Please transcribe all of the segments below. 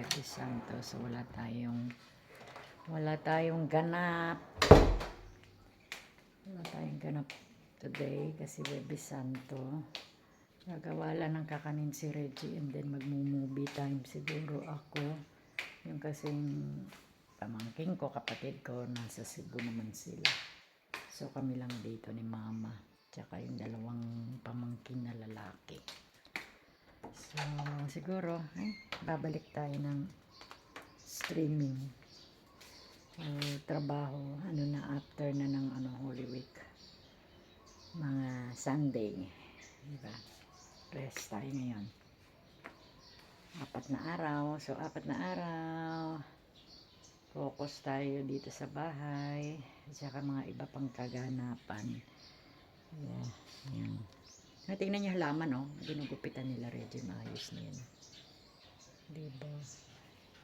Webis Santos. So wala tayong ganap. Wala tayong ganap today kasi Webis Santo. Gagawa lang ng kakanin si Reggie and then magmo-movie time siguro ako. Yung kasing pamangking ko, kapatid ko, nasa Cebu naman sila. So kami lang dito ni Mama. Tsaka yung dalawang pamangkin na lalaki. So siguro, babalik tayo ng streaming. Trabaho, after na ng Holy Week. Mga Sunday. Diba? Rest tayo ngayon. 4 na araw. So 4 na araw. Focus tayo dito sa bahay. At saka mga iba pang kaganapan. Yeah, yan. Tingnan niyo halaman, no? Ginugupitan nila Reggie. Maayos na yan. Diba?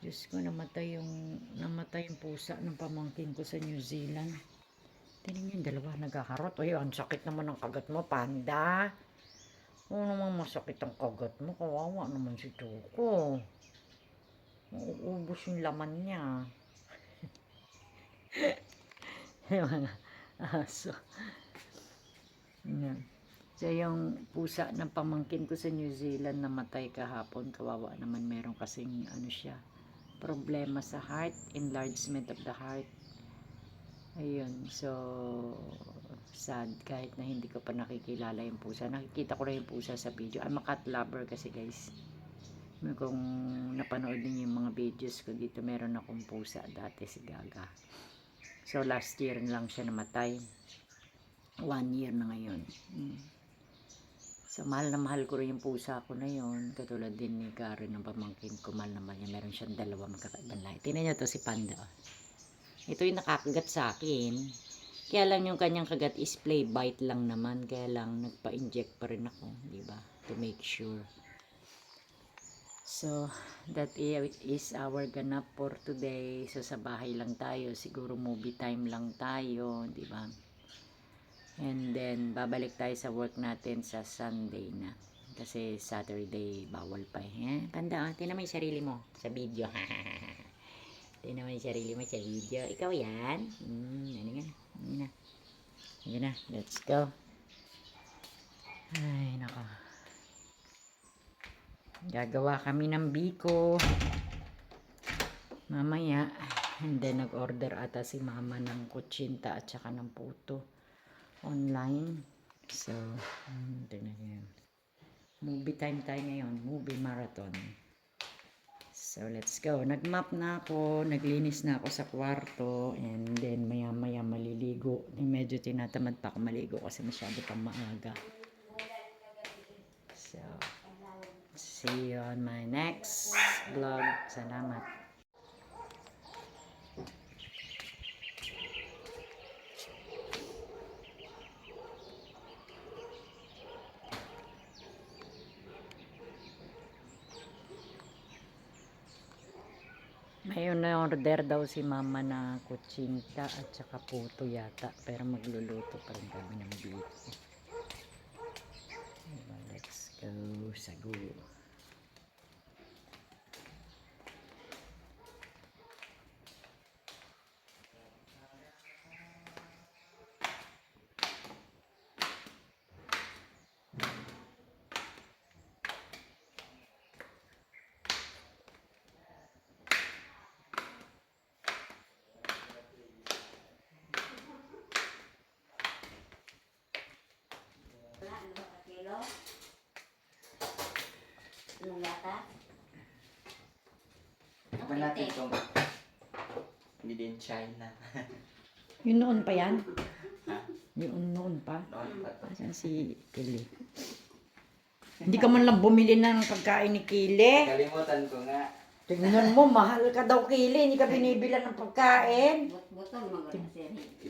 Diyos ko, namatay yung pusa ng pamangkin ko sa New Zealand. Tingnan niyo yung dalawa nagkakarot. Uy, ang sakit naman ng kagat mo, panda. Oo naman masakit ang kagat mo. Kawawa naman si Choco. Mauubos yung laman niya. Yung mga aso. Yan. So yung pusa ng pamangkin ko sa New Zealand namatay kahapon. Kawawa naman, meron kasing problema sa heart, enlargement of the heart. Ayun, so sad kahit na hindi ko pa nakikilala yung pusa. Nakikita ko lang yung pusa sa video. I'm a cat lover kasi guys. Kung napanood niyo yung mga videos ko dito, meron akong pusa dati, si Gaga. So last year lang siya namatay. 1 year na ngayon. So mahal na mahal ko rin yung pusa ko na yun. Katulad din ni Karen ng pamangkin ko. Mahal naman niya. Meron siyang 2 magkakaibang lahi. Tingnan niyo to si Panda. Ito yung nakakagat sa akin. Kaya lang yung kanyang kagat is play bite lang naman. Kaya lang nagpa-inject pa rin ako. Diba? To make sure. So that is our ganap for today. So sa bahay lang tayo. Siguro movie time lang tayo. Diba? And then babalik tayo sa work natin sa Sunday na. Kasi Saturday bawal pa Panda, tingnan mo yung sarili mo sa video. Tingnan mo yung sarili mo sa video. Ikaw yan. Ano nga? Yan na. Let's go. Ay, nako. Gagawa kami ng biko. Mamaya. And then nag-order ata si Mama ng kutsinta at saka ng puto. Online. So, tingnan nyo. Movie time tayo ngayon. Movie marathon. So, let's go. Nag-map na ako. Naglinis na ako sa kwarto. And then, maya-maya maliligo. Medyo tinatamad pa ako maligo kasi masyado pang maaga. So, see you on my next vlog. Salamat. May order daw si Mama na kutsinta at saka puto yata. Pero magluluto pa rin kami ng biko. Let's go. Sago. Anong lata? Kapag natin itong hindi din China. Yung noon pa yan? Ha? Yung noon pa? Noon pa to. Asan si Kili? Hindi ka man lang bumili ng pagkain ni Kili. Kalimutan ko nga. Tingnan mo, mahal ka daw, Kili. Hindi ka binibilan ng pagkain. Butol mga siri.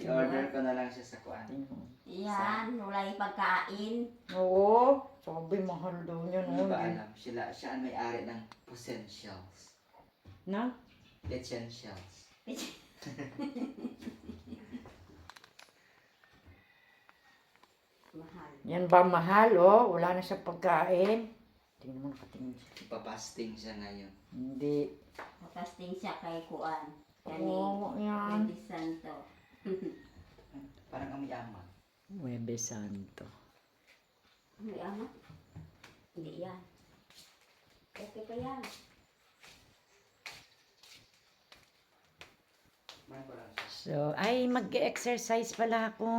I-order ko na lang siya sa kuan. Yan, wala yung pagkain. Oo. Sabi, mahal daw niya. Hindi No? ba alam? Siya ang may-ari ng potentials. Na? Essentials. Mahal. Yan ba mahal, oh? Wala na sa pagkain. Tingnan mo, nakatingin siya. Ipapasting siya ngayon. Hindi. Nakasting siya kay Kuan. Oo, yan. Kay Santo. Parang amoy ama. Huwebes Santo. May ama? Hindi yan. Okay pa yan. Meron pa lang siya. So, ay, mag-exercise pala ako.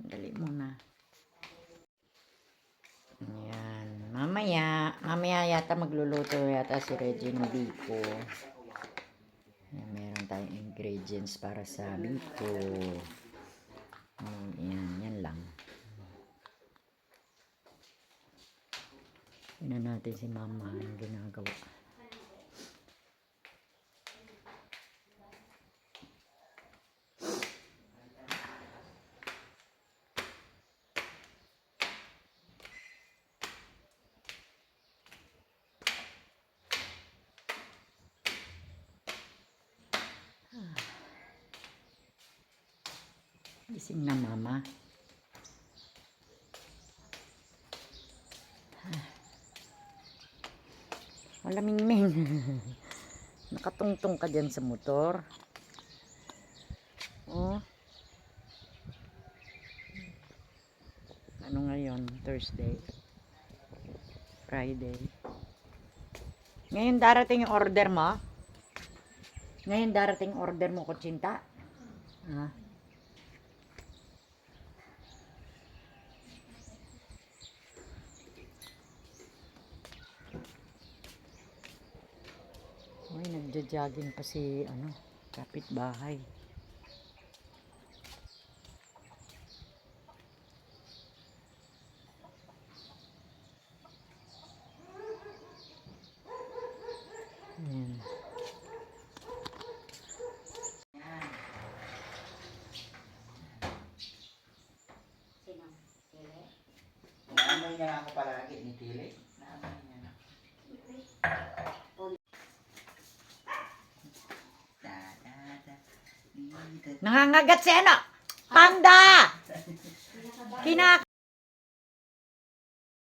Dali muna. Ayan. Mamaya yata magluluto yata si Regine Biko. Ayan, meron tayong ingredients para sa biko. Yan lang. Tingnan natin si Mama ang ginagawa. Gising na Mama. Malaming-ming. Nakatungtong ka dyan sa motor. Oh. Ano ngayon? Thursday. Friday. Ngayon darating yung order mo? Ngayon darating yung order mo, Kutsinta? Ah. Ay, nagja-jogging pa si, kapitbahay. Ayan. Sino? Sili? Naamoy niya na ako palagi ni Tili. Naamoy niya na. Nangangagat si ano? Panda!